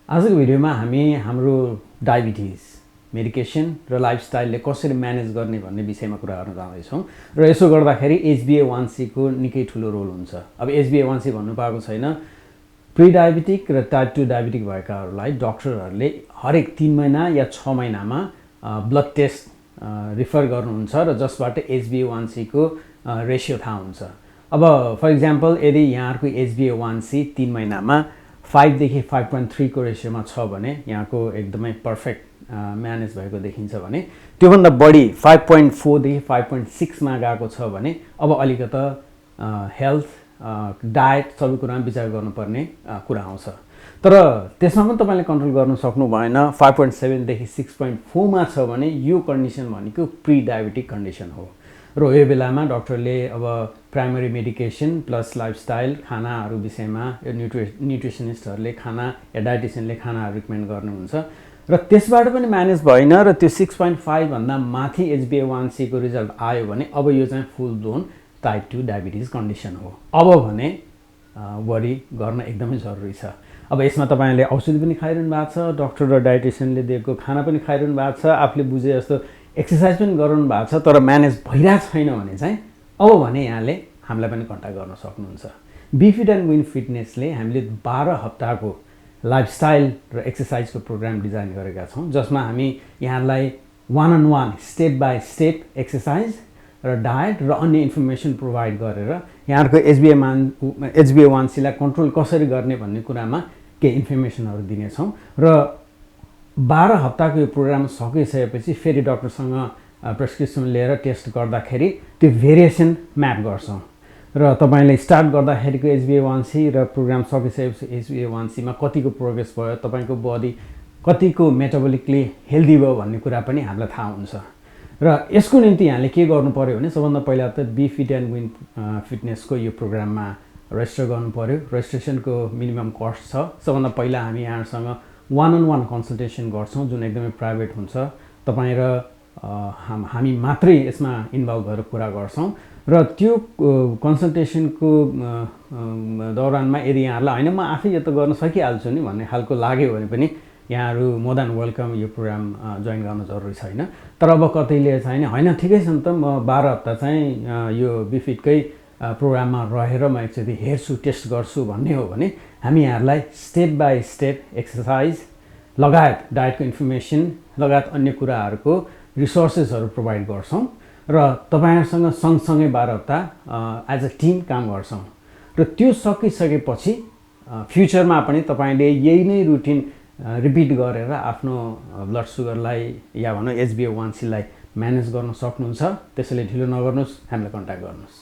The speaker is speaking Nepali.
आजको भिडियोमा हामी हाम्रो डायबिटिज मेडिकेसन र लाइफस्टाइलले कसरी म्यानेज गर्ने भन्ने विषयमा कुरा गर्न जाँदैछौँ र यसो गर्दाखेरि HbA1c को निकै ठुलो रोल हुन्छ। अब HbA1c भन्नु पाएको छैन, प्री डायबिटिक र टाइप 2 डायबिटिक भएकाहरूलाई डक्टरहरूले हरेक 3 महिना या 6 महिनामा ब्लड टेस्ट रिफर गर्नुहुन्छ र जसबाट HbA1c को रेशियो थाहा हुन्छ। अब फर इक्जाम्पल यदि यहाँको HbA1c 3 महिनामा 5 देखि 5.3 को रेशियोमा छ भने यहाँको एकदमै पर्फेक्ट म्यानेज भएको देखिन्छ भने त्योभन्दा बढी 5.4 देखि 5.6 मा गएको छ भने अब अलिकता हेल्थ डायट सबै कुरामा विचार गर्नुपर्ने कुरा आउँछ। तर त्यसमा पनि तपाईले कन्ट्रोल गर्न सक्नु भएन, 5.7 देखि 6.4 मा छ भने यो कन्डिसन भनेको प्री डायबिटिक कन्डिसन हो र यो बेलामा डक्टरले अब प्राइमरी मेडिकेसन प्लस लाइफस्टाइल खानाहरू विषयमा यो न्युट्रिसनिस्टहरूले खाना या डाइटिसियनले खानाहरू रिकमेन्ड गर्नुहुन्छ र त्यसबाट पनि म्यानेज भएन र त्यो 6.5 भन्दा माथि HbA1c को रिजल्ट आयो भने अब यो चाहिँ फुल ब्लोन टाइप 2 डायबिटिज कन्डिसन हो। अब भने वरी गर्न एकदमै जरुरी छ। अब यसमा तपाईले औषधि पनि खाइरहनु भएको छ, डक्टर र डाइटिसियनले दिएको खाना पनि खाइरहनु भएको छ, आफूले बुझे जस्तो एक्सर्साइज पनि गराउनु भएको छ, तर म्यानेज भइरहेको छैन भने चाहिँ अब भने यहाँले हामीलाई पनि कन्ट्याक्ट गर्न सक्नुहुन्छ। बिफिट एन्ड विन फिटनेसले हामीले 12 हप्ताको लाइफस्टाइल र एक्सर्साइजको प्रोग्राम डिजाइन गरेका छौँ, जसमा हामी यहाँलाई one on one step by step exercise र डायट र अन्य इन्फर्मेसन प्रोभाइड गरेर यहाँको HbA1c लाई कन्ट्रोल कसरी गर्ने भन्ने कुरामा केही इन्फर्मेसनहरू दिनेछौँ र 12 हप्ताको यो प्रोग्राम सकिसकेपछि फेरि डक्टरसँग प्रेस्क्रिप्सन लिएर टेस्ट गर्दाखेरि त्यो भेरिएसन म्याप गर्छौँ र तपाईले स्टार्ट गर्दाखेरिको HbA1c र प्रोग्राम सकिसकेपछि HbA1c मा कतिको प्रोग्रेस भयो, तपाईको बडी कतिको मेटाबोलिकली हेल्दी भयो भन्ने कुरा पनि हामीलाई थाहा हुन्छ। र यसको निम्ति यहाँले के गर्नु पर्यो भने सबभन्दा पहिला त बी फिट एन्ड विन फिटनेसको यो प्रोग्राममा रेजिस्टर गर्नु पर्यो। रेजिस्ट्रेसनको मिनिमम कस्ट छ। सबभन्दा पहिला हामी यहाँसँग वान अन वान कन्सल्टेसन गर्छौँ जुन एकदमै प्राइभेट हुन्छ। तपाईँ र हामी मात्रै यसमा इन्भल्भ भएर कुरा गर्छौँ र त्यो कन्सल्टेसनको दौरानमा यदि यहाँहरूलाई होइन म आफै यो त गर्न सकिहाल्छु नि भन्ने खालको लाग्यो भने पनि यहाँहरू मोर देन वेलकम यो प्रोग्राम जोइन गर्न जरुरी छैन। तर अब कतैले चाहिँ होइन ठिकै छ नि त, म 12 हप्ता चाहिँ यो बिफिटकै प्रोग्राममा रहेर म एकचोटि हेर्छु, टेस्ट गर्छु भन्ने हो भने हामी यहाँहरूलाई स्टेप बाई स्टेप एक्सर्साइज लगायत डायटको इन्फर्मेसन लगायत अन्य कुराहरूको रिसोर्सेसहरू प्रोभाइड गर्छौँ र तपाईहरुसँग सँगसँगै 12 हप्ता एज अ टिम काम गर्छौँ र त्यो सकिसकेपछि फ्युचरमा पनि तपाईले यही नै रुटिन रिपिट गरेर आफ्नो ब्लड सुगरलाई या भनौँ HbA1c लाई म्यानेज गर्न सक्नुहुन्छ। त्यसैले ढिलो नगर्नुहोस्, हामीलाई कन्ट्याक्ट गर्नुहोस्।